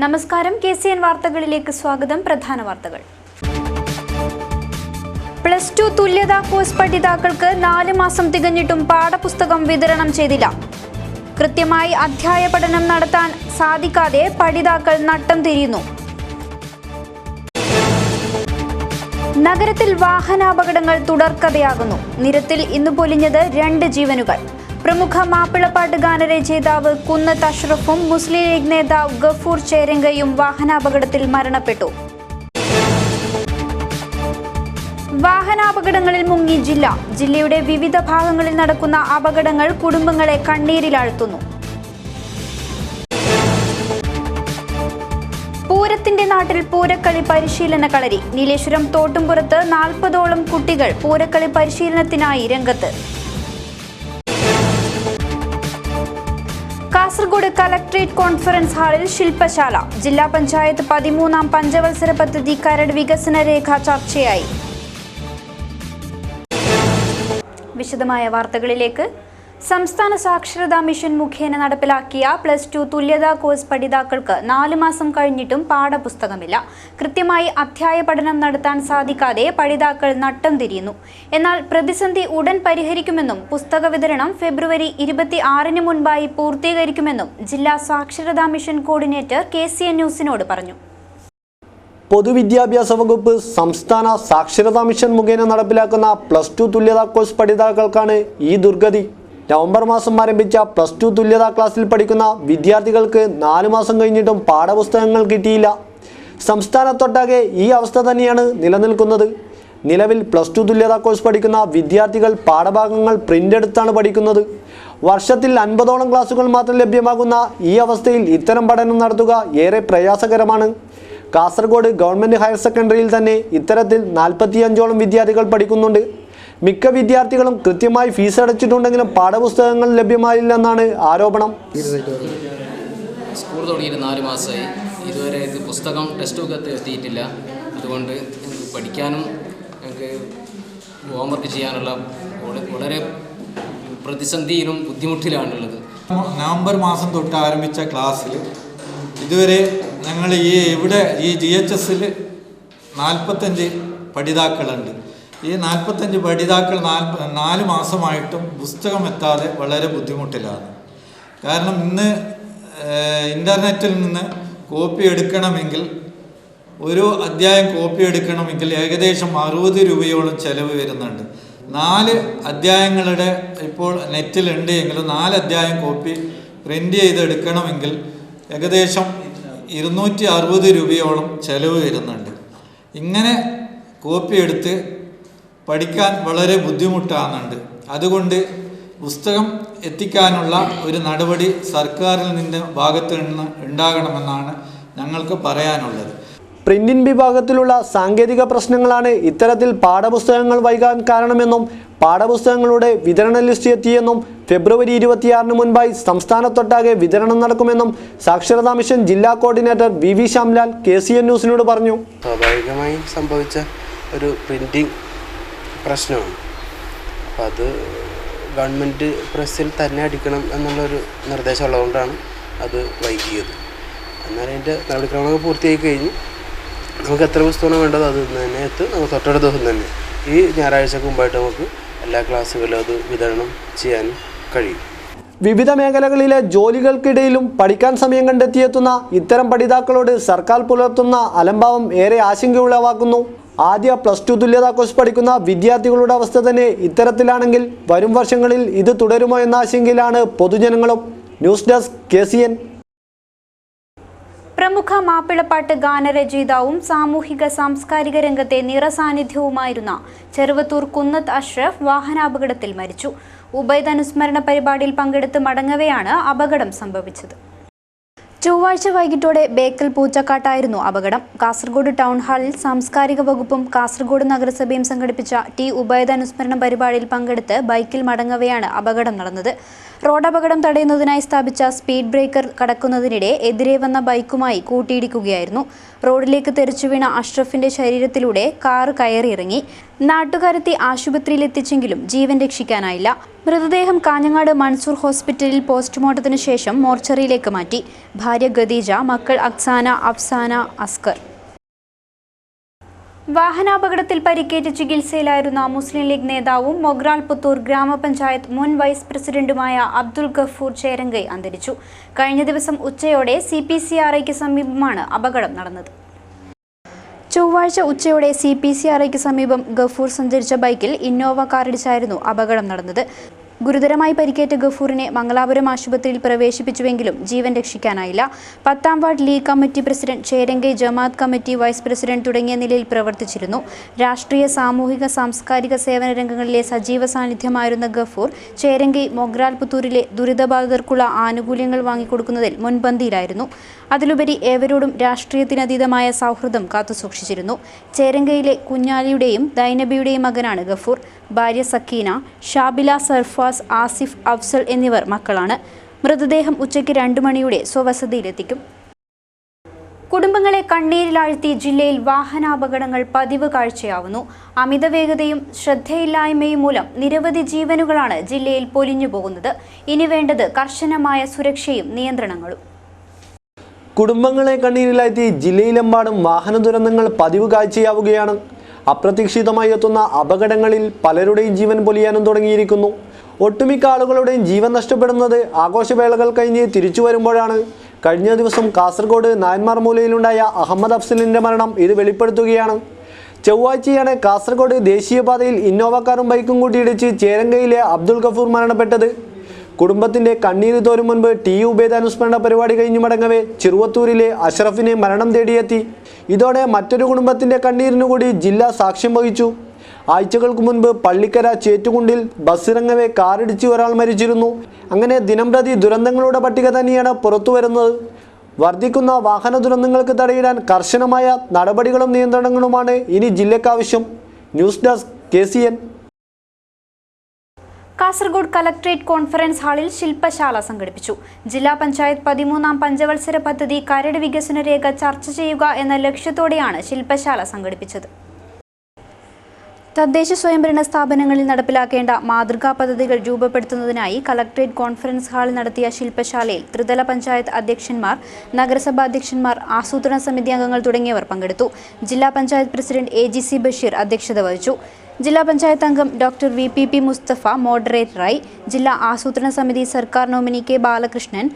നമസ്കാരം, KCN വാർത്തകളിലേക്ക് സ്വാഗതം. പ്രധാന വാർത്തകൾ. +2 തുല്യതാ കോഴ്സ് പഠിതാക്കൾക്ക് 4 മാസം തികഞ്ഞിട്ടും പാഠപുസ്തകം വിതരണം ചെയ്തില്ല. കൃത്യമായി അധ്യായ പഠനം നടത്താൻ സാധിക്കാതെ പഠിതാക്കൾ നട്ടം തിരിയുന്നു. നഗരത്തിൽ വാഹനാപകടങ്ങൾ തുടർക്കഥയാകുന്നു. നിരത്തിൽ ഇന്ന് പൊലിഞ്ഞത് 2 ജീവനുകൾ. പ്രമുഖ മാപ്പിളപ്പാട്ട് ഗാനരചയിതാവ് കുന്നത്ത് അഷ്റഫും മുസ്ലിം ലീഗ് നേതാവ് ഗഫൂർ ചേരങ്കയും വാഹനാപകടത്തിൽ മരണപ്പെട്ടു. വാഹനാപകടങ്ങളിൽ മുങ്ങി ജില്ലയുടെ വിവിധ ഭാഗങ്ങളിൽ നടക്കുന്ന അപകടങ്ങൾ കുടുംബങ്ങളെ കണ്ണീരിലാഴ്ത്തുന്നു. പൂരത്തിന്റെ നാട്ടിൽ പൂരക്കളി പരിശീലന കളരി. നീലേശ്വരം തോട്ടുംപുറത്ത് 40ഓളം കുട്ടികൾ പൂരക്കളി പരിശീലനത്തിനായി രംഗത്ത്. കാസർഗോഡ് കളക്ട്രേറ്റ് കോൺഫറൻസ് ഹാളിൽ ശില്പശാല. ജില്ലാ പഞ്ചായത്ത് 13ാം പഞ്ചവത്സര പദ്ധതി കരട് വികസന രേഖ ചർച്ചയായി. വിശദമായ വാർത്തകളിലേക്ക്. സംസ്ഥാന സാക്ഷരതാ മിഷൻ മുഖേന നടപ്പിലാക്കിയ +2 തുല്യതാ കോഴ്സ് പഠിതാക്കൾക്ക് 4 മാസം കഴിഞ്ഞിട്ടും പാഠപുസ്തകമില്ല. കൃത്യമായി അധ്യായ പഠനം നടത്താൻ സാധിക്കാതെ പഠിതാക്കൾ നട്ടം തിരിയുന്നു. എന്നാൽ പ്രതിസന്ധി ഉടൻ പരിഹരിക്കുമെന്നും പുസ്തക വിതരണം ഫെബ്രുവരി 26-ന് മുൻപായി പൂർത്തീകരിക്കുമെന്നും ജില്ലാ സാക്ഷരതാ മിഷൻ കോർഡിനേറ്റർ KCN ന്യൂസിനോട് പറഞ്ഞു. പൊതുവിദ്യാഭ്യാസ വകുപ്പ് സംസ്ഥാന സാക്ഷരതാ മിഷൻ മുഖേന നടപ്പിലാക്കുന്ന +2 തുല്യതാ കോഴ്സ് പഠിതാക്കൾക്കാണ് ഈ ദുർഗതി. നവംബർ മാസം ആരംഭിച്ച +2 തുല്യതാ ക്ലാസ്സിൽ പഠിക്കുന്ന വിദ്യാർത്ഥികൾക്ക് 4 മാസം കഴിഞ്ഞിട്ടും പാഠപുസ്തകങ്ങൾ കിട്ടിയില്ല. സംസ്ഥാനത്തൊട്ടാകെ ഈ അവസ്ഥ തന്നെയാണ് നിലനിൽക്കുന്നത്. നിലവിൽ +2 തുല്യതാ കോഴ്സ് പഠിക്കുന്ന വിദ്യാർത്ഥികൾ പാഠഭാഗങ്ങൾ പ്രിന്റ് എടുത്താണ് പഠിക്കുന്നത്. വർഷത്തിൽ 50ഓളം ക്ലാസുകൾ മാത്രം ലഭ്യമാകുന്ന ഈ അവസ്ഥയിൽ ഇത്തരം പഠനം നടത്തുക ഏറെ പ്രയാസകരമാണ്. കാസർഗോഡ് ഗവൺമെൻറ് ഹയർ സെക്കൻഡറിയിൽ തന്നെ ഇത്തരത്തിൽ 45ഓളം വിദ്യാർത്ഥികൾ പഠിക്കുന്നുണ്ട്. മിക്ക വിദ്യാർത്ഥികളും കൃത്യമായി ഫീസ് അടച്ചിട്ടുണ്ടെങ്കിലും പാഠപുസ്തകങ്ങൾ ലഭ്യമായില്ലെന്നാണ് ആരോപണം. സ്കൂൾ തുടങ്ങിയിട്ട് 4 മാസമായി, ഇതുവരെ പുസ്തകം ടെക്സ്റ്റ് ബുക്ക് എത്തിയിട്ടില്ല. അതുകൊണ്ട് പഠിക്കാനും ഞങ്ങൾക്ക് ഹോംവർക്ക് ചെയ്യാനുള്ള വളരെ പ്രതിസന്ധിയിലും ബുദ്ധിമുട്ടിലാണുള്ളത്. നവംബർ മാസം തൊട്ട് ആരംഭിച്ച ക്ലാസ്സിൽ ഇതുവരെ ഞങ്ങൾ ഈ GHSൽ 45 പഠിതാക്കളുണ്ട്. ഈ 45 പഠിതാക്കൾ 4 മാസമായിട്ടും പുസ്തകം എത്താതെ വളരെ ബുദ്ധിമുട്ടിലാണ്. കാരണം ഇന്ന് ഇൻ്റർനെറ്റിൽ നിന്ന് കോപ്പി എടുക്കണമെങ്കിൽ, ഒരു അധ്യായം കോപ്പി എടുക്കണമെങ്കിൽ ഏകദേശം 60 രൂപയോളം ചിലവ് വരുന്നുണ്ട്. 4 അധ്യായങ്ങളുടെ ഇപ്പോൾ നെറ്റിലുണ്ട് എങ്കിലും 4 അധ്യായം കോപ്പി പ്രിൻ്റ് ചെയ്തെടുക്കണമെങ്കിൽ ഏകദേശം 260 രൂപയോളം ചിലവ് വരുന്നുണ്ട്. ഇങ്ങനെ കോപ്പി എടുത്ത് പഠിക്കാൻ വളരെ ബുദ്ധിമുട്ടാകുന്നുണ്ട്. അതുകൊണ്ട് പുസ്തകം എത്തിക്കാനുള്ള ഒരു നടപടി സർക്കാരിൽ ഭാഗത്ത് നിന്ന് ഉണ്ടാകണമെന്നാണ് ഞങ്ങൾക്ക് പറയാനുള്ളത്. പ്രിന്റിംഗ് വിഭാഗത്തിലുള്ള സാങ്കേതിക പ്രശ്നങ്ങളാണ് ഇത്തരത്തിൽ പാഠപുസ്തകങ്ങൾ വൈകാൻ കാരണമെന്നും പാഠപുസ്തകങ്ങളുടെ വിതരണ ലിസ്റ്റ് എത്തിയെന്നും ഫെബ്രുവരി 26-ന് മുൻപായി സംസ്ഥാനത്തൊട്ടാകെ വിതരണം നടക്കുമെന്നും സാക്ഷരതാ മിഷൻ ജില്ലാ കോർഡിനേറ്റർ VV ശ്യാംലാൽ KCN ന്യൂസിനോട് പറഞ്ഞു. സ്വാഭാവികമായും സംഭവിച്ച ഒരു പ്രിന്റിംഗ് പ്രശ്നമാണ്. അപ്പോൾ അത് ഗവൺമെൻറ് പ്രസ്സിൽ തന്നെ അടിക്കണം എന്നുള്ളൊരു നിർദ്ദേശം ഉള്ളതുകൊണ്ടാണ് അത് വൈകിയത്. എന്നാൽ അതിൻ്റെ നടപടിക്രമങ്ങൾ പൂർത്തിയായി കഴിഞ്ഞു. നമുക്ക് എത്ര പുസ്തകമാണ് വേണ്ടത് അത് തന്നെ നമുക്ക് തൊട്ടടുത്ത ദിവസം തന്നെ ഈ ഞായറാഴ്ചക്ക് മുമ്പായിട്ട് നമുക്ക് എല്ലാ ക്ലാസ്സുകളിലും അത് വിതരണം ചെയ്യാൻ കഴിയും. വിവിധ മേഖലകളിലെ ജോലികൾക്കിടയിലും പഠിക്കാൻ സമയം കണ്ടെത്തിയെത്തുന്ന ഇത്തരം പഠിതാക്കളോട് സർക്കാർ പുലർത്തുന്ന അലംഭാവം ഏറെ ആശങ്കയുളവാക്കുന്നു. ആദ്യ +2 തുല്യതാ കോഴ്സ് പഠിക്കുന്ന വിദ്യാർത്ഥികളുടെ അവസ്ഥ തന്നെ ഇത്തരത്തിലാണെങ്കിൽ വരും വർഷങ്ങളിൽ ഇത് തുടരുമോ എന്ന ആശങ്കയിലാണ് പൊതുജനങ്ങളും. News desk KCN. പ്രമുഖ മാപ്പിളപ്പാട്ട് ഗാനരചയിതാവും സാമൂഹിക സാംസ്കാരിക രംഗത്തെ നിറസാന്നിധ്യവുമായിരുന്ന ചെറുവത്തൂർ കുന്നത്ത് അഷ്റഫ് വാഹനാപകടത്തിൽ മരിച്ചു. ഉബൈദ് അനുസ്മരണ പരിപാടിയിൽ പങ്കെടുത്ത് മടങ്ങവെയാണ് അപകടം സംഭവിച്ചത്. ചൊവ്വാഴ്ച വൈകിട്ടോടെ ബേക്കൽ പൂച്ചക്കാട്ടായിരുന്നു അപകടം. കാസർഗോഡ് ടൗൺ ഹാളിൽ സാംസ്കാരിക വകുപ്പും കാസർഗോഡ് നഗരസഭയും സംഘടിപ്പിച്ച T ഉബൈദ് അനുസ്മരണ പരിപാടിയിൽ പങ്കെടുത്ത് ബൈക്കിൽ മടങ്ങവെയാണ് അപകടം നടന്നത്. റോഡപകടം തടയുന്നതിനായി സ്ഥാപിച്ച സ്പീഡ് ബ്രേക്കർ കടക്കുന്നതിനിടെ എതിരെ വന്ന ബൈക്കുമായി കൂട്ടിയിടിക്കുകയായിരുന്നു. റോഡിലേക്ക് തെറിച്ചു വീണ അഷ്റഫിന്റെ ശരീരത്തിലൂടെ കാറ് കയറിയിറങ്ങി. നാട്ടുകാരെത്തി ആശുപത്രിയിലെത്തിച്ചെങ്കിലും ജീവൻ രക്ഷിക്കാനായില്ല. മൃതദേഹം കാഞ്ഞങ്ങാട് മൻസൂർ ഹോസ്പിറ്റലിൽ പോസ്റ്റ്മോർട്ടത്തിന് ശേഷം മോർച്ചറിയിലേക്ക് മാറ്റി. ഭാര്യ ഖദീജ, മക്കൾ അക്സാന, അഫ്സാന, അസ്കർ. വാഹനാപകടത്തിൽ പരിക്കേറ്റ് ചികിത്സയിലായിരുന്ന മുസ്ലിം ലീഗ് നേതാവും മൊഗ്രാൽ പുത്തൂർ ഗ്രാമപഞ്ചായത്ത് മുൻ വൈസ് പ്രസിഡന്റുമായ അബ്ദുൽ ഗഫൂർ ചേരങ്കൈ അന്തരിച്ചു. കഴിഞ്ഞ ദിവസം ഉച്ചയോടെ CPCRIക്ക് സമീപമാണ് അപകടം നടന്നത്. ചൊവ്വാഴ്ച ഉച്ചയോടെ CPCRIക്ക് സമീപം ഗഫൂർ സഞ്ചരിച്ച ബൈക്കിൽ ഇന്നോവ കാറിടിച്ചായിരുന്നു അപകടം നടന്നത്. ഗുരുതരമായി പരിക്കേറ്റ ഗഫൂറിനെ മംഗലാപുരം ആശുപത്രിയിൽ പ്രവേശിപ്പിച്ചുവെങ്കിലും ജീവൻ രക്ഷിക്കാനായില്ല. 10ാം ward league committee president, Cherangai ജമാഅത്ത് കമ്മിറ്റി വൈസ് പ്രസിഡന്റ് തുടങ്ങിയ നിലയിൽ പ്രവർത്തിച്ചിരുന്നു. രാഷ്ട്രീയ, സാമൂഹിക, സാംസ്കാരിക സേവന രംഗങ്ങളിലെ സജീവ സാന്നിധ്യമായിരുന്ന ഗഫൂർ ചേരങ്കൈ മൊഗ്രാൽ പുത്തൂരിലെ ദുരിതബാധിതർക്കുള്ള ആനുകൂല്യങ്ങൾ വാങ്ങിക്കൊടുക്കുന്നതിൽ മുൻപന്തിയിലായിരുന്നു. അതിലുപരി ഏവരോടും രാഷ്ട്രീയത്തിനതീതമായ സൗഹൃദം കാത്തുസൂക്ഷിച്ചിരുന്നു. ചേരങ്കയിലെ കുഞ്ഞാലിയുടെയും ദൈനബിയുടെയും മകനാണ് ഗഫൂർ. ഭാര്യ സക്കീന, ഷാബില, സർഫാസ്, ആസിഫ്, അഫ്സൽ എന്നിവർ മക്കളാണ്. മൃതദേഹം ഉച്ചയ്ക്ക് 2 മണിയോടെ സ്വവസതിയിലെത്തിക്കും. കുടുംബങ്ങളെ കണ്ണീരിലാഴ്ത്തി ജില്ലയിൽ വാഹനാപകടങ്ങൾ പതിവ് കാഴ്ചയാവുന്നു. അമിത വേഗതയും ശ്രദ്ധയില്ലായ്മയും മൂലം നിരവധി ജീവനുകളാണ് ജില്ലയിൽ പൊലിഞ്ഞു പോകുന്നത്. ഇനി വേണ്ടത് കർശനമായ സുരക്ഷയും നിയന്ത്രണങ്ങളും. കുടുംബങ്ങളെ കണ്ണീരിലാഴ്ത്തി ജില്ലയിലെമ്പാടും വാഹന ദുരന്തങ്ങൾ പതിവ് കാഴ്ചയാവുകയാണ്. അപ്രതീക്ഷിതമായി എത്തുന്ന അപകടങ്ങളിൽ പലരുടെയും ജീവൻ പൊലിയാനും തുടങ്ങിയിരിക്കുന്നു. ഒട്ടുമിക്ക ആളുകളുടെയും ജീവൻ നഷ്ടപ്പെടുന്നത് ആഘോഷവേളകൾ കഴിഞ്ഞ് തിരിച്ചു വരുമ്പോഴാണ്. കഴിഞ്ഞ ദിവസം കാസർഗോഡ് നായന്മാർ മൂലയിലുണ്ടായ അഹമ്മദ് അഫ്സലിൻ്റെ മരണം ഇത് വെളിപ്പെടുത്തുകയാണ്. ചൊവ്വാഴ്ചയാണ് കാസർഗോഡ് ദേശീയപാതയിൽ ഇന്നോവ കാറും ബൈക്കും കൂട്ടിയിടിച്ച് ചേരങ്കയിലെ അബ്ദുൽ ഗഫൂർ മരണപ്പെട്ടത്. കുടുംബത്തിൻ്റെ കണ്ണീര് തോരും മുൻപ് ടി ഉബൈദ് അനുസ്മരണ പരിപാടി കഴിഞ്ഞു മടങ്ങവേ ചെറുവത്തൂരിലെ അഷ്റഫിനെ മരണം തേടിയെത്തി. ഇതോടെ മറ്റൊരു കുടുംബത്തിൻ്റെ കണ്ണീരിനു കൂടി ജില്ല സാക്ഷ്യം വഹിച്ചു. ആഴ്ചകൾക്ക് മുൻപ് പള്ളിക്കര ചേറ്റുകുണ്ടിൽ ബസ്സിറങ്ങവേ കാറിടിച്ച് ഒരാൾ മരിച്ചിരുന്നു. അങ്ങനെ ദിനംപ്രതി ദുരന്തങ്ങളുടെ പട്ടിക തന്നെയാണ് പുറത്തു വരുന്നത്. വർദ്ധിക്കുന്ന വാഹന ദുരന്തങ്ങൾക്ക് തടയിടാൻ കർശനമായ നടപടികളും നിയന്ത്രണങ്ങളുമാണ് ഇനി ജില്ലയ്ക്കാവശ്യം. News desk KCN. Kasaragod collectorate conference ഹാളിൽ ശില്പശാല സംഘടിപ്പിച്ചു. ജില്ലാ പഞ്ചായത്ത് 13ാം പഞ്ചവത്സര പദ്ധതി കരട് വികസന രേഖ ചർച്ച ചെയ്യുക എന്ന ലക്ഷ്യത്തോടെയാണ് ശില്പശാല സംഘടിപ്പിച്ചത്. തദ്ദേശ സ്വയംഭരണ സ്ഥാപനങ്ങളിൽ നടപ്പിലാക്കേണ്ട മാതൃകാ പദ്ധതികൾ രൂപപ്പെടുത്തുന്നതിനായി കളക്ട്രേറ്റ് കോൺഫറൻസ് ഹാളിൽ നടത്തിയ ശില്പശാലയിൽ ത്രിതല പഞ്ചായത്ത് അധ്യക്ഷന്മാർ, നഗരസഭാ അധ്യക്ഷന്മാർ, ആസൂത്രണ സമിതി അംഗങ്ങൾ തുടങ്ങിയവർ പങ്കെടുത്തു. ജില്ലാ പഞ്ചായത്ത് പ്രസിഡന്റ് AGC ബഷീർ അധ്യക്ഷത വഹിച്ചു. ജില്ലാ പഞ്ചായത്ത് അംഗം ഡോക്ടർ VPP മുസ്തഫ മോഡറേറ്ററായി. ജില്ലാ ആസൂത്രണ സമിതി സർക്കാർ നോമിനി K ബാലകൃഷ്ണൻ,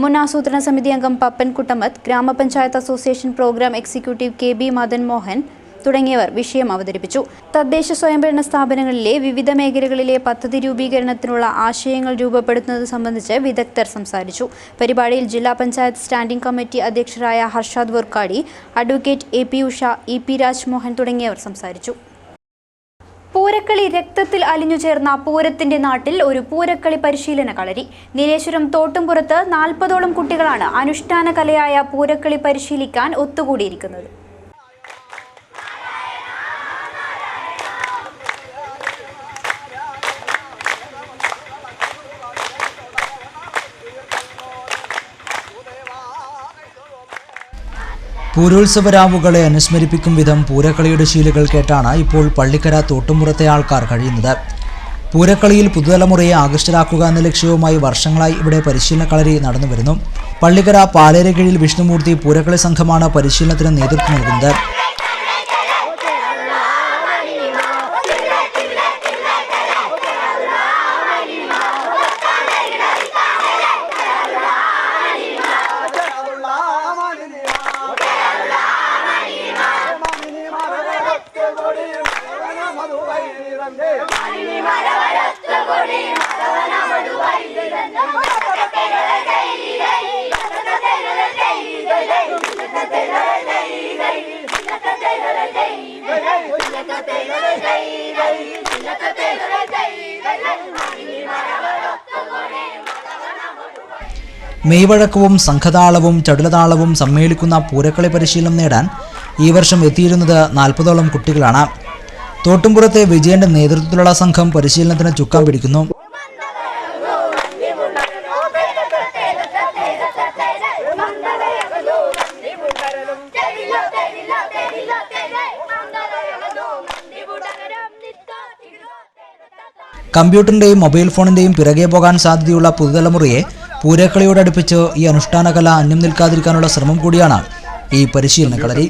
മുൻ ആസൂത്രണ സമിതി അംഗം പപ്പൻ കുട്ടമത്ത്, ഗ്രാമപഞ്ചായത്ത് association program executive KB Madan Mohan തുടങ്ങിയവർ വിഷയം അവതരിപ്പിച്ചു. തദ്ദേശ സ്വയംഭരണ സ്ഥാപനങ്ങളിലെ വിവിധ മേഖലകളിലെ പദ്ധതി രൂപീകരണത്തിനുള്ള ആശയങ്ങൾ രൂപപ്പെടുത്തുന്നത് സംബന്ധിച്ച് വിദഗ്ധർ സംസാരിച്ചു. പരിപാടിയിൽ ജില്ലാ പഞ്ചായത്ത് സ്റ്റാൻഡിംഗ് കമ്മിറ്റി അധ്യക്ഷരായ Harshad Vorkady, advocate AP Usha, EP Rajmohan തുടങ്ങിയവർ സംസാരിച്ചു. പൂരക്കളി രക്തത്തിൽ അലിഞ്ഞു ചേർന്ന പൂരത്തിന്റെ നാട്ടിൽ ഒരു പൂരക്കളി പരിശീലന കളരി. നീലേശ്വരം തോട്ടുംപുറത്ത് 40ഓളം കുട്ടികളാണ് അനുഷ്ഠാന കലയായ പൂരക്കളി പരിശീലിക്കാൻ ഒത്തുകൂടിയിരിക്കുന്നത്. പൂരോത്സവരാവുകളെ അനുസ്മരിപ്പിക്കും വിധം പൂരക്കളിയുടെ ശീലുകൾ കേട്ടാണ് ഇപ്പോൾ പള്ളിക്കര തോട്ടുംപുറത്തെ ആൾക്കാർ കഴിയുന്നത്. പൂരക്കളിയിൽ പുതുതലമുറയെ ആകർഷകരാക്കുക എന്ന ലക്ഷ്യവുമായി വർഷങ്ങളായി ഇവിടെ പരിശീലന കളരി നടന്നുവരുന്നു. പള്ളിക്കര പാലേരകീഴിൽ വിഷ്ണുമൂർത്തി പൂരക്കളി സംഘമാണ് പരിശീലനത്തിന് നേതൃത്വം നൽകുന്നത്. മെയ്വഴക്കവും സംഘതാളവും ചടുലതാളവും സമ്മേളിക്കുന്ന പൂരക്കളി പരിശീലനം നേടാൻ ഈ വർഷം എത്തിയിരുന്നത് 40ഓളം കുട്ടികളാണ്. തോട്ടുംപുറത്തെ വിജയന്റെ നേതൃത്വത്തിലുള്ള സംഘം പരിശീലനത്തിന് ചുക്കാൻ പിടിക്കുന്നു. കമ്പ്യൂട്ടറിൻ്റെയും മൊബൈൽ ഫോണിൻ്റെയും പിറകെ പോകാൻ സാധ്യതയുള്ള പുതുതലമുറയെ പൂരക്കളിയോടടുപ്പിച്ച് ഈ അനുഷ്ഠാന കല അന്യം നിൽക്കാതിരിക്കാനുള്ള ശ്രമം കൂടിയാണ് ഈ പരിശീലന കളരി.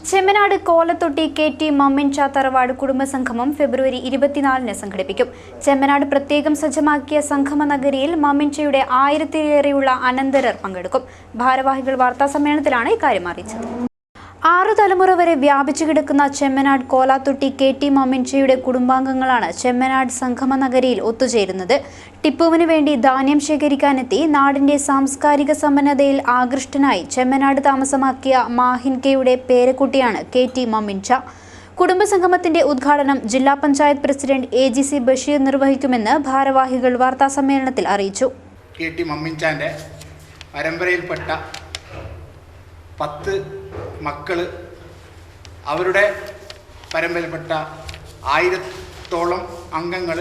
ചെമ്മനാട് കോലത്തൊട്ടി KT മമ്മിൻച തറവാട് കുടുംബസംഗമം ഫെബ്രുവരി 24-ന് സംഘടിപ്പിക്കും. ചെമ്മനാട് പ്രത്യേകം സജ്ജമാക്കിയ സംഗമ നഗരിയിൽ മമ്മിൻചയുടെ 1000-ലേറെയുള്ള അനന്തരർ പങ്കെടുക്കും. ഭാരവാഹികൾ വാർത്താസമ്മേളനത്തിലാണ് ഇക്കാര്യം അറിയിച്ചത്. 6 തലമുറ വരെ വ്യാപിച്ചു കിടക്കുന്ന ചെമ്മനാട് കോലാത്തൊട്ടി KT മമ്മിൻചയുടെ കുടുംബാംഗങ്ങളാണ് ചെമ്മനാട് സംഗമ നഗരിയിൽ ഒത്തുചേരുന്നത്. ടിപ്പുവിന് വേണ്ടി ധാന്യം ശേഖരിക്കാനെത്തി നാടിന്റെ സാംസ്കാരിക സമ്പന്നതയിൽ ആകൃഷ്ടനായി ചെമ്മനാട് താമസമാക്കിയ മാഹിൻകയുടെ പേരക്കുട്ടിയാണ് KT മമ്മിൻച. കുടുംബസംഗമത്തിന്റെ ഉദ്ഘാടനം ജില്ലാ പഞ്ചായത്ത് പ്രസിഡന്റ് AGC ബഷീർ നിർവഹിക്കുമെന്ന് ഭാരവാഹികൾ വാർത്താസമ്മേളനത്തിൽ അറിയിച്ചു. KT മമ്മിൻചാന്റെ പരമ്പരയിൽപ്പെട്ട 10 മക്കൾ, അവരുടെ പരമ്പരയിൽപ്പെട്ട 1000-ഓളം അംഗങ്ങൾ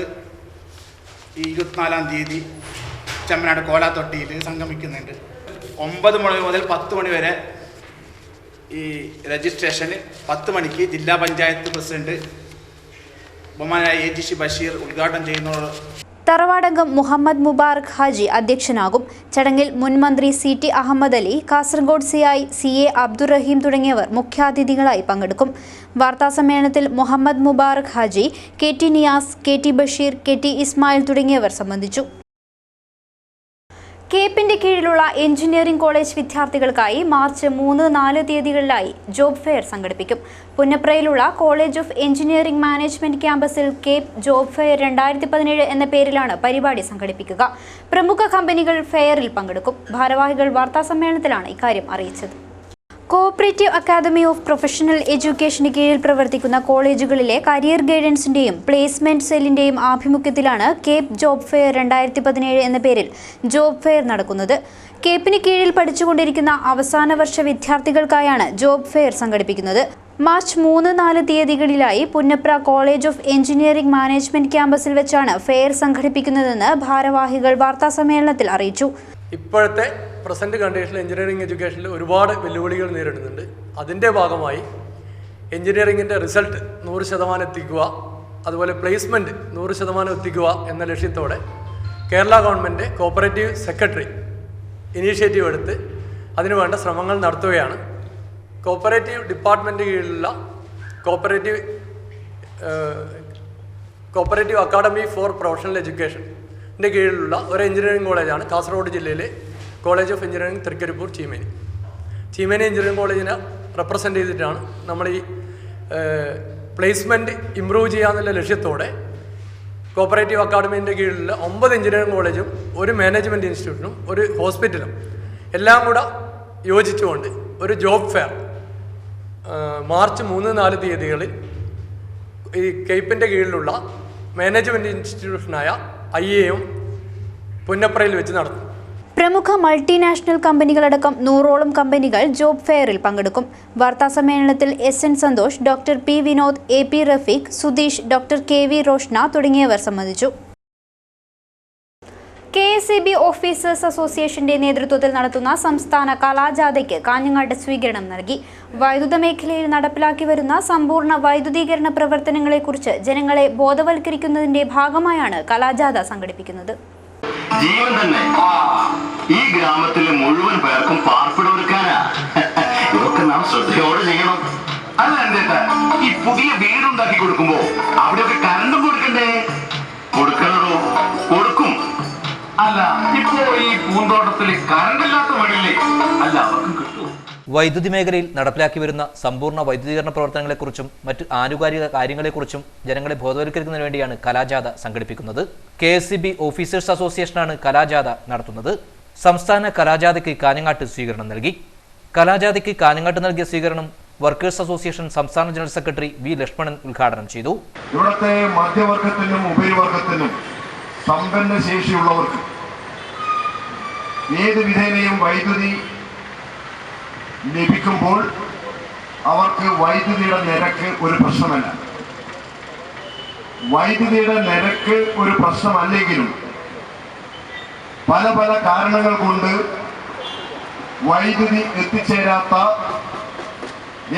ഈ 24-ാം തീയതി ചെമ്മനാട് കോലാത്തൊട്ടിയിൽ സംഗമിക്കുന്നുണ്ട്. 9 മണി മുതൽ 10 മണി വരെ ഈ രജിസ്ട്രേഷന് 10 മണിക്ക് ജില്ലാ പഞ്ചായത്ത് പ്രസിഡന്റ് ബഹുമാനായ AGC ബഷീർ ഉദ്ഘാടനം ചെയ്യുന്ന തറവാടംഗം മുഹമ്മദ് മുബാറക് ഹാജി അധ്യക്ഷനാകും. ചടങ്ങിൽ മുൻ മന്ത്രി CT Ahmed Ali, Kasaragod CI CA Abdurahim തുടങ്ങിയവർ മുഖ്യാതിഥികളായി പങ്കെടുക്കും. വാർത്താസമ്മേളനത്തിൽ Muhammad Mubarak Haji, KT Niyas, KT Basheer, KT Ismail തുടങ്ങിയവർ സംബന്ധിച്ചു. കേപ്പിന്റെ കീഴിലുള്ള എഞ്ചിനീയറിംഗ് കോളേജ് വിദ്യാർത്ഥികൾക്കായി മാർച്ച് 3-4 തീയതികളിലായി ജോബ് ഫെയർ സംഘടിപ്പിക്കും. പുന്നപ്രയിലുള്ള കോളേജ് ഓഫ് എഞ്ചിനീയറിംഗ് മാനേജ്മെന്റ് ക്യാമ്പസിൽ കേപ്പ് ജോബ് ഫെയർ 2017 എന്ന പേരിലാണ് പരിപാടി സംഘടിപ്പിക്കുക. പ്രമുഖ കമ്പനികൾ ഫെയറിൽ പങ്കെടുക്കും. ഭാരവാഹികൾ വാർത്താസമ്മേളനത്തിലാണ് ഇക്കാര്യം അറിയിച്ചത്. കോഓപ്പറേറ്റീവ് അക്കാദമി ഓഫ് പ്രൊഫഷണൽ എഡ്യൂക്കേഷന് കീഴിൽ പ്രവർത്തിക്കുന്ന കോളേജുകളിലെ കരിയർ ഗൈഡൻസിന്റെയും പ്ലേസ്മെന്റ് സെല്ലിന്റെയും ആഭിമുഖ്യത്തിലാണ് കേപ്പ് ജോബ് ഫെയർ 2017 എന്ന പേരിൽ ജോബ് ഫെയർ നടക്കുന്നത്. കേപ്പിന് കീഴിൽ പഠിച്ചുകൊണ്ടിരിക്കുന്ന അവസാന വർഷ വിദ്യാർത്ഥികൾക്കായാണ് ജോബ് ഫെയർ സംഘടിപ്പിക്കുന്നത്. മാർച്ച് 3-4 തീയതികളിലായി Punnapra college of engineering management ക്യാമ്പസിൽ വെച്ചാണ് ഫെയർ സംഘടിപ്പിക്കുന്നതെന്ന് ഭാരവാഹികൾ വാർത്താസമ്മേളനത്തിൽ അറിയിച്ചു. ഇപ്പോഴത്തെ പ്രസൻറ്റ് കണ്ടീഷനിൽ എഞ്ചിനീയറിംഗ് എഡ്യൂക്കേഷനിൽ ഒരുപാട് വെല്ലുവിളികൾ നേരിടുന്നുണ്ട്. അതിൻ്റെ ഭാഗമായി എഞ്ചിനീയറിംഗിൻ്റെ റിസൾട്ട് 100% എത്തിക്കുക, അതുപോലെ പ്ലേസ്മെൻറ്റ് 100% എത്തിക്കുക എന്ന ലക്ഷ്യത്തോടെ Kerala government cooperative secretary initiative എടുത്ത് അതിനുവേണ്ട ശ്രമങ്ങൾ നടത്തുകയാണ്. കോപ്പറേറ്റീവ് ഡിപ്പാർട്ട്മെൻറ്റ് കീഴിലുള്ള കോപ്പറേറ്റീവ് അക്കാഡമി ഫോർ പ്രൊഫഷണൽ എഡ്യൂക്കേഷൻ്റെ കീഴിലുള്ള ഒരു എഞ്ചിനീയറിംഗ് കോളേജാണ് കാസർഗോഡ് ജില്ലയിലെ college of engineering Trikaripur Cheemeni engineering കോളേജിനെ റെപ്രസെൻ്റ് ചെയ്തിട്ടാണ് നമ്മൾ ഈ പ്ലേസ്മെൻറ്റ് ഇമ്പ്രൂവ് ചെയ്യാമെന്നുള്ള ലക്ഷ്യത്തോടെ കോപ്പറേറ്റീവ് അക്കാഡമീൻ്റെ കീഴിലുള്ള 9 എഞ്ചിനീയറിംഗ് കോളേജും ഒരു മാനേജ്മെൻറ്റ് ഇൻസ്റ്റിറ്റ്യൂഷനും ഒരു ഹോസ്പിറ്റലും എല്ലാം കൂടെ യോജിച്ചുകൊണ്ട് ഒരു ജോബ് ഫെയർ മാർച്ച് 3-4 തീയതികളിൽ ഈ കേപ്പിൻ്റെ കീഴിലുള്ള മാനേജ്മെൻറ്റ് ഇൻസ്റ്റിറ്റ്യൂഷനായ IAM പുന്നപ്രയിൽ വെച്ച് നടത്തും. പ്രമുഖ മൾട്ടിനാഷണൽ കമ്പനികളടക്കം 100ഓളം കമ്പനികൾ ജോബ് ഫെയറിൽ പങ്കെടുക്കും. വാർത്താസമ്മേളനത്തിൽ SN Santhosh, doctor P Vinod, AP Rafeeq, Sudheesh, doctor KV Roshna തുടങ്ങിയവർ സംബന്ധിച്ചു. KSEB ഓഫീസേഴ്സ് അസോസിയേഷന്റെ നേതൃത്വത്തിൽ നടത്തുന്ന സംസ്ഥാന കലാജാഥയ്ക്ക് കാഞ്ഞങ്ങാട് സ്വീകരണം നൽകി. വൈദ്യുത മേഖലയിൽ നടപ്പിലാക്കി വരുന്ന സമ്പൂർണ്ണ വൈദ്യുതീകരണ പ്രവർത്തനങ്ങളെക്കുറിച്ച് ജനങ്ങളെ ബോധവൽക്കരിക്കുന്നതിന്റെ ഭാഗമായാണ് കലാജാഥ സംഘടിപ്പിക്കുന്നത്. ജീവൻ തന്നെ ഈ ഗ്രാമത്തിലെ മുഴുവൻ പേർക്കും പാർപ്പിടൊരുക്കാനാ. ഇതൊക്കെ നാം ശ്രദ്ധയോടെ ചെയ്യണം. അല്ല എന്തേട്ടാ, ഈ പുതിയ വീടുണ്ടാക്കി കൊടുക്കുമ്പോ അവിടെയൊക്കെ കരണ്ടും കൊടുക്കണ്ടേ? കൊടുക്കണോ? കൊടുക്കും. അല്ല ഇപ്പോ ഈ പൂന്തോട്ടത്തില് കരണ്ടില്ലാത്ത വീടില്ലേ? അല്ല അവർക്കും കിട്ടും. വൈദ്യുതി മേഖലയിൽ നടപ്പിലാക്കി വരുന്ന സമ്പൂർണ്ണ വൈദ്യുതീകരണ പ്രവർത്തനങ്ങളെക്കുറിച്ചും മറ്റ് ആനുകാലിക കാര്യങ്ങളെക്കുറിച്ചും ജനങ്ങളെ ബോധവൽക്കരിക്കുന്നതിന് വേണ്ടിയാണ് കലാജാഥ സംഘടിപ്പിക്കുന്നത്. KSEB ഓഫീസേഴ്സ് അസോസിയേഷനാണ് കലാജാഥ നടത്തുന്നത്. സംസ്ഥാന കലാജാഥയ്ക്ക് കാഞ്ഞങ്ങാട്ട് സ്വീകരണം നൽകി. കലാജാഥയ്ക്ക് കാഞ്ഞങ്ങാട്ട് നൽകിയ സ്വീകരണം വർക്കേഴ്സ് അസോസിയേഷൻ സംസ്ഥാന ജനറൽ സെക്രട്ടറി V ലക്ഷ്മണൻ ഉദ്ഘാടനം ചെയ്തു. ഇവിടുത്തെ മധ്യവർഗത്തിനും ഉപരിവർഗത്തിനും സമ്പന്ന ശേഷിയുള്ളവർക്ക് ഏത് വിധേനയും വൈദ്യുതി ലഭിക്കുമ്പോൾ അവർക്ക് വൈദ്യുതിയുടെ നിരക്ക് ഒരു പ്രശ്നമല്ല. വൈദ്യുതിയുടെ നിരക്ക് ഒരു പ്രശ്നമല്ലെങ്കിലും പല പല കാരണങ്ങൾ കൊണ്ട് വൈദ്യുതി എത്തിച്ചേരാത്ത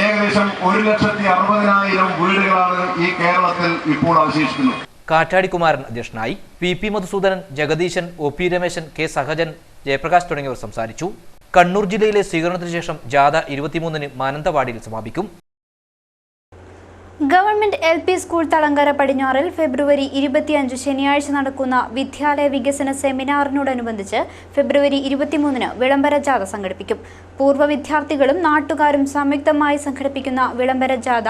ഏകദേശം 1,60,60,000 വീടുകളാണ് ഈ കേരളത്തിൽ ഇപ്പോൾ അവശേഷിക്കുന്നത്. കാറ്റാടി കുമാരൻ അധ്യക്ഷനായി. VP മധുസൂദനൻ, ജഗദീശൻ, OP രമേശൻ, K സഹജൻ, ജയപ്രകാശ് തുടങ്ങിയവർ സംസാരിച്ചു. കണ്ണൂർ ജില്ലയിലെ സ്വീകരണത്തിന് ശേഷം ജാഥ 23-ന് മാനന്തവാടിയിൽ സമാപിക്കും. ഗവൺമെന്റ് LP സ്കൂൾ തളങ്കര പടിഞ്ഞാറിൽ ഫെബ്രുവരി 25 ശനിയാഴ്ച നടക്കുന്ന വിദ്യാലയ വികസന സെമിനാറിനോടനുബന്ധിച്ച് ഫെബ്രുവരി 23-ന് വിളംബര ജാഥ സംഘടിപ്പിക്കും. പൂർവ്വ വിദ്യാർത്ഥികളും നാട്ടുകാരും സംയുക്തമായി സംഘടിപ്പിക്കുന്ന വിളംബര ജാഥ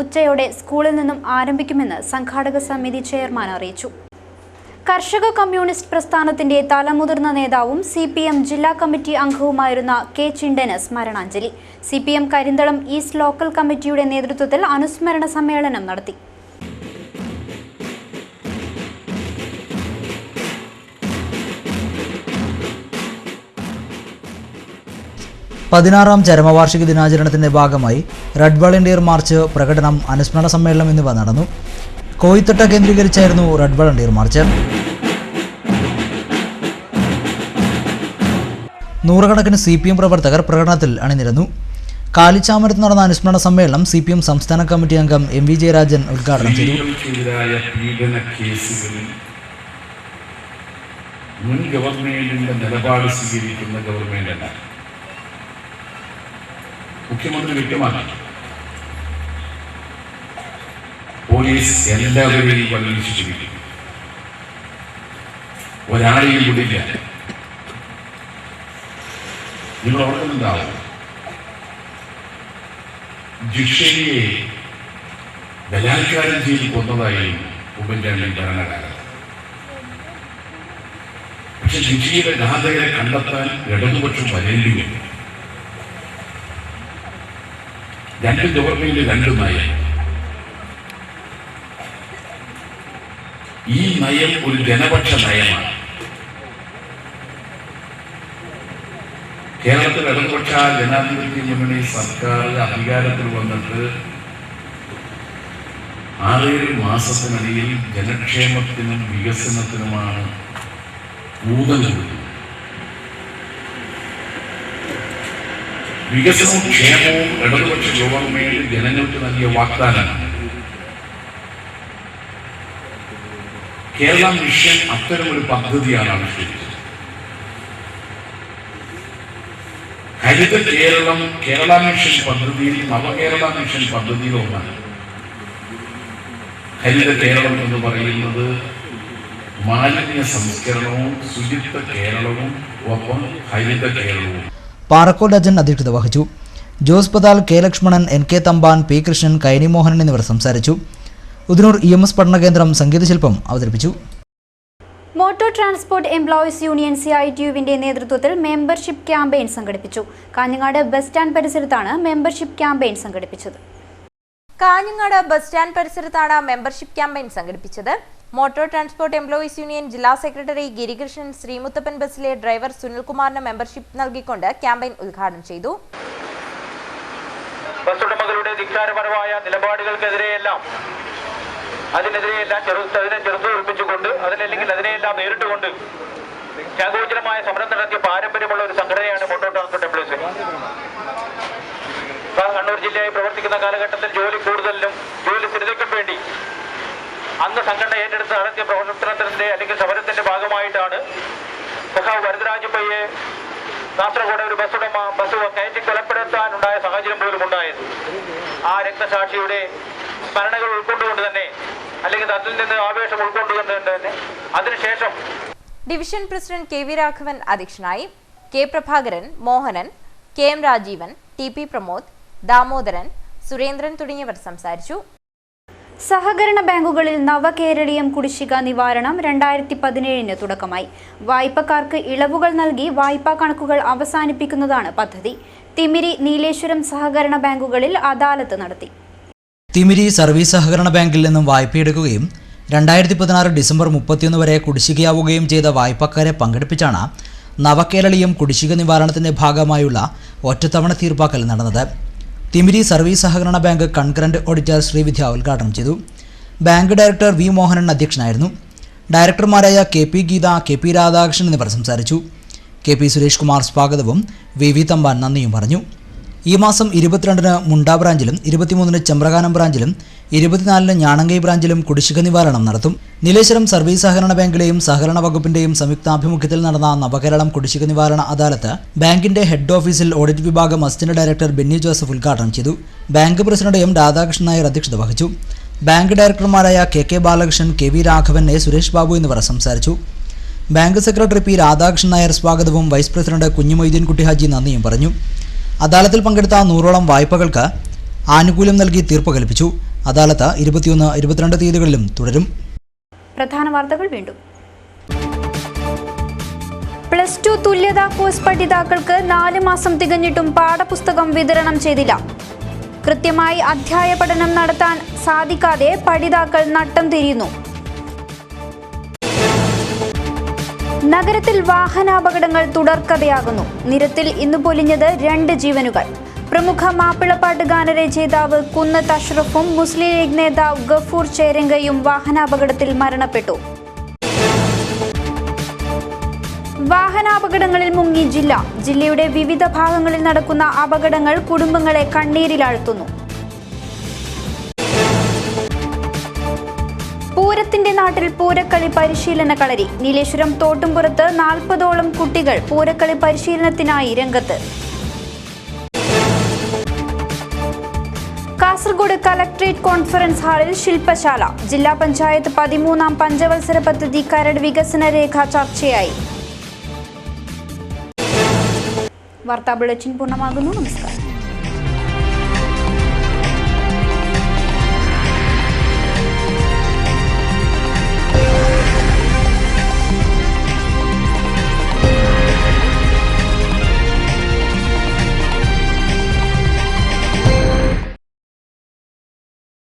ഉച്ചയോടെ സ്കൂളിൽ നിന്നും ആരംഭിക്കുമെന്ന് സംഘാടക സമിതി ചെയർമാൻ അറിയിച്ചു. കർഷക കമ്മ്യൂണിസ്റ്റ് പ്രസ്ഥാനത്തിന്റെ തലമുതിർന്ന നേതാവും CPM ജില്ലാ കമ്മിറ്റി അംഗവുമായിരുന്ന K ചിണ്ടന് സ്മരണാഞ്ജലി. CPM കരിന്തളം ഈസ്റ്റ് ലോക്കൽ കമ്മിറ്റിയുടെ നേതൃത്വത്തിൽ അനുസ്മരണ സമ്മേളനം നടത്തി. പതിനാറാം ചരമവാർഷിക ദിനാചരണത്തിന്റെ ഭാഗമായി റെഡ് വളണ്ടിയർ മാർച്ച്, പ്രകടനം, അനുസ്മരണ സമ്മേളനം എന്നിവ നടന്നു. കോയിത്തട്ട കേന്ദ്രീകരിച്ചായിരുന്നു റെഡ് വളണ്ടിയർ മാർച്ച്. നൂറുകണക്കിന് CPM പ്രവർത്തകർ പ്രകടനത്തിൽ അണിനിരന്നു. കാലിച്ചാമരത്ത് നടന്ന അനുസ്മരണ സമ്മേളനം CPM സംസ്ഥാന കമ്മിറ്റി അംഗം MV ജയരാജൻ ഉദ്ഘാടനം ചെയ്തു. മുൻ ഗവൺമെന്റിന്റെ നിലപാട് സ്വീകരിക്കുന്ന ഗവൺമെന്റല്ല, മുഖ്യമന്ത്രി വ്യക്തമാക്കി. പോലീസ് എല്ലാവരെയും വഞ്ചിച്ചിരിക്കും, ഒരാളെയും വിടില്ല. നിങ്ങൾ ഓർക്കുന്നുണ്ടാവും, ജിഷയെ ബലാത്കാരം ചെയ്ത് കൊന്നതായി ഉമ്മൻചാണ്ടി ഭരണകാലം. പക്ഷെ ജിഷയുടെ ഘാതകരെ കണ്ടെത്താൻ ഇടതുപക്ഷം വരേണ്ടി വന്നു. രണ്ട് ഗവൺമെന്റ് രണ്ട് നയം. ഈ നയം ഒരു ജനപക്ഷ നയമാണ്. കേരളത്തിൽ ഇടതുപക്ഷ ജനാധിപത്യ മുന്നണി സർക്കാർ അധികാരത്തിൽ വന്നിട്ട് 6-7 മാസത്തിനിടയിൽ ജനക്ഷേമത്തിനും വികസനത്തിനുമാണ് ഊന്നൽ കൊടുക്കുന്നത്. വികസനവും ക്ഷേമവും ഇടതുപക്ഷ ഗവൺമെന്റ് ജനങ്ങൾക്ക് നൽകിയ വാഗ്ദാനമാണ്. കേരള മിഷൻ അത്തരമൊരു പദ്ധതിയാണ് ആവിഷ്കരിച്ചത്. ഹരിത കേരളം കേരള മിഷൻ പദ്ധതിയിൽ നവകേരള മിഷൻ പദ്ധതിയിൽ ഒന്നാണ്. ഹരിത കേരളം എന്ന് പറയുന്നത് മാലിന്യ സംസ്കരണവും ശുചിത്വ കേരളവും ഒപ്പം ഹരിത കേരളവും. പാറക്കോട് രാജൻ അധ്യക്ഷത വഹിച്ചു. Jose Pathal, K Lakshmanan, NK Thampan, P Krishnan, കൈനി Mohanan എന്നിവർ സംസാരിച്ചു. ഉദനൂർ EMS പഠനകേന്ദ്രം സംഗീതശില്പം അവതരിപ്പിച്ചു. മോട്ടോർ ട്രാൻസ്പോർട്ട് എംപ്ലോയീസ് യൂണിയൻ CITU-വിന്റെ നേതൃത്വത്തിൽ മെമ്പർഷിപ്പ് ക്യാമ്പയിൻ സംഘടിപ്പിച്ചു. കാഞ്ഞങ്ങാട് ബസ് സ്റ്റാൻഡ് പരിസരത്താണ് മെമ്പർഷിപ്പ് ക്യാമ്പയിൻ സംഘടിപ്പിച്ചത്. കാഞ്ഞങ്ങാട് ബസ് സ്റ്റാൻഡ് പരിസരത്താണ് മെമ്പർഷിപ്പ് ക്യാമ്പയിൻ സംഘടിപ്പിച്ചത്. മോട്ടോർ ട്രാൻസ്പോർട്ട് എംപ്ലോയീസ് യൂണിയൻ ജില്ലാ സെക്രട്ടറി ഗിരികൃഷ്ണൻ ശ്രീമുത്തപ്പൻ ബസ്സിലെ ഡ്രൈവർ സുനിൽകുമാറിന് മെമ്പർഷിപ്പ് നൽകിക്കൊണ്ട് ക്യാമ്പയിൻ ഉദ്ഘാടനം ചെയ്തു. ബസ് ഉടമകളുടെ ധിക്കാരപരമായ നിലപാടുകൾക്കെതിരെയെല്ലാം അതിനെതിരെയെല്ലാം ചെറുത്തുറപ്പിച്ചുകൊണ്ട് അതിനെയെല്ലാം നേരിട്ടുകൊണ്ട് ത്യാഗോജ്വലമായ സമരം നടത്തിയ പാരമ്പര്യമുള്ള ഒരു സംഘടനയാണ് മോട്ടോർ ട്രാൻസ്പോർട്ട് എംപ്ലോയീസ്. കണ്ണൂർ ജില്ലയായി പ്രവർത്തിക്കുന്ന കാലഘട്ടത്തിൽ ജോലി കൂടുതലിനും ജോലി സ്ഥിരതയ്ക്കും വേണ്ടി അന്ന് സംഘടന ഏറ്റെടുത്ത് നടത്തിയ പ്രവർത്തനത്തിന്റെ അല്ലെങ്കിൽ സമരത്തിന്റെ ഭാഗമായിട്ടാണ് സഖാവ് വരദരാജ് പയ്യെ കാസർഗോഡ് ഒരു ബസ് കയറ്റി കൊലപ്പെടുത്താനുണ്ടായ സാഹചര്യം പോലും ഉണ്ടായത്. ആ രക്തസാക്ഷിയുടെ സ്മരണകൾ ഉൾക്കൊണ്ടുകൊണ്ട് തന്നെ അല്ലെങ്കിൽ അതിൽ നിന്ന് ആവേശം ഉൾക്കൊണ്ടുകൊണ്ട് തന്നെ അതിനുശേഷം ഡിവിഷൻ പ്രസിഡന്റ് KV രാഘവൻ അധ്യക്ഷനായി. K Prabhakaran, Mohanan, KM Rajeevan, TP Pramod, Damodaran, Surendran തുടങ്ങിയവർ സംസാരിച്ചു. സഹകരണ ബാങ്കുകളിൽ നവകേരളീയം കുടിശ്ശിക നിവാരണം 2017 തുടക്കമായി. വായ്പക്കാർക്ക് ഇളവുകൾ നൽകി വായ്പാ കണക്കുകൾ അവസാനിപ്പിക്കുന്നതാണ് പദ്ധതി. തിമിരി, നീലേശ്വരം സഹകരണ ബാങ്കുകളിൽ അദാലത്ത് നടത്തി. തിമിരി സർവീസ് സഹകരണ ബാങ്കിൽ നിന്നും വായ്പയെടുക്കുകയും 2016 ഡിസംബർ 31 വരെ കുടിശ്ശികയാവുകയും ചെയ്ത വായ്പക്കാരെ പങ്കെടുപ്പിച്ചാണ് നവകേരളീയം കുടിശ്ശിക നിവാരണത്തിന്റെ ഭാഗമായുള്ള ഒറ്റത്തവണ തീർപ്പാക്കൽ നടന്നത്. തിമിരി സർവീസ് സഹകരണ ബാങ്ക് കൺകറന്റ് ഓഡിറ്റർ ശ്രീവിദ്യ ഉദ്ഘാടനം ചെയ്തു. ബാങ്ക് ഡയറക്ടർ V മോഹനൻ അധ്യക്ഷനായിരുന്നു. ഡയറക്ടർമാരായ KP ഗീത, KP രാധാകൃഷ്ണൻ എന്നിവർ സംസാരിച്ചു. KP സുരേഷ് കുമാർ സ്വാഗതവും VV തമ്പാൻ നന്ദിയും പറഞ്ഞു. ഈ മാസം 22-ന് മുണ്ട ബ്രാഞ്ചിലും 23-ന് ചെമ്പ്രകാനം ബ്രാഞ്ചിലും 24-ന് ഞാണങ്കൈ ബ്രാഞ്ചിലും കുടിശ്ശിക നിവാരണം നടത്തും. നീലേശ്വരം സർവീസ് സഹകരണ ബാങ്കിലെയും സഹകരണ വകുപ്പിന്റെയും സംയുക്താഭിമുഖ്യത്തിൽ നടന്ന നവകേരളം കുടിശ്ശിക നിവാരണ അദാലത്ത് ബാങ്കിന്റെ ഹെഡ് ഓഫീസിൽ ഓഡിറ്റ് വിഭാഗം അസിസ്റ്റന്റ് ഡയറക്ടർ ബെന്നി ജോസഫ് ഉദ്ഘാടനം ചെയ്തു. Bank president M. Radhakrishnan Nair അധ്യക്ഷത വഹിച്ചു. ബാങ്ക് ഡയറക്ടർമാരായ KK Balakrishnan, KV Raghavan, A. Suresh Babu എന്നിവർ സംസാരിച്ചു. Bank secretary P. Radhakrishnan Nair സ്വാഗതവും വൈസ് പ്രസിഡന്റ് കുഞ്ഞുമൊയ്തീൻ കുട്ടി ഹാജി നന്ദിയും പറഞ്ഞു. അദാലത്തിൽ പങ്കെടുത്ത 100ഓളം വായ്പകൾക്ക് ആനുകൂല്യം നൽകി തീർപ്പ് കൽപ്പിച്ചു. അദാലത്ത് 21, 22 തീയതികളിലും തുടരും. പ്രധാന വാർത്തകൾ വീണ്ടും. +2 തുല്യതാ കോഴ്സ് പഠിതാക്കൾക്ക് 4 മാസം തികഞ്ഞിട്ടും പാഠപുസ്തകം വിതരണം ചെയ്തില്ല. കൃത്യമായി അധ്യായ പഠനം നടത്താൻ സാധിക്കാതെ പഠിതാക്കൾ നട്ടം തിരിയുന്നു. നഗരത്തിൽ വാഹനാപകടങ്ങൾ തുടർക്കഥയാകുന്നു. നിരത്തിൽ ഇന്ന് പൊലിഞ്ഞത് 2 ജീവനുകൾ. പ്രമുഖ മാപ്പിളപ്പാട്ട് ഗാനരചയിതാവ് കുന്നത്ത് അഷ്റഫും മുസ്ലിം ലീഗ് നേതാവ് ഗഫൂർ ചേരങ്കയും വാഹനാപകടത്തിൽ മരണപ്പെട്ടു. വാഹനാപകടങ്ങളിൽ മുങ്ങി ജില്ലയുടെ വിവിധ ഭാഗങ്ങളിൽ നടക്കുന്ന അപകടങ്ങൾ കുടുംബങ്ങളെ കണ്ണീരിലാഴ്ത്തുന്നു. പൂരത്തിന്റെ നാട്ടിൽ പൂരക്കളി പരിശീലന കളരി. നീലേശ്വരം തോട്ടുംപുറത്ത് 40ഓളം കുട്ടികൾ പൂരക്കളി പരിശീലനത്തിനായി രംഗത്ത്. കാസർഗോഡ് കലക്ട്രേറ്റ് കോൺഫറൻസ് ഹാളിൽ ശില്പശാല. ജില്ലാ പഞ്ചായത്ത് 13ാം പഞ്ചവത്സര പദ്ധതി കരട് വികസന രേഖ ചർച്ചയായി. വാർത്താ ബുള്ളറ്റിൻ പൂർണ്ണമാകുന്നു. നമസ്കാരം.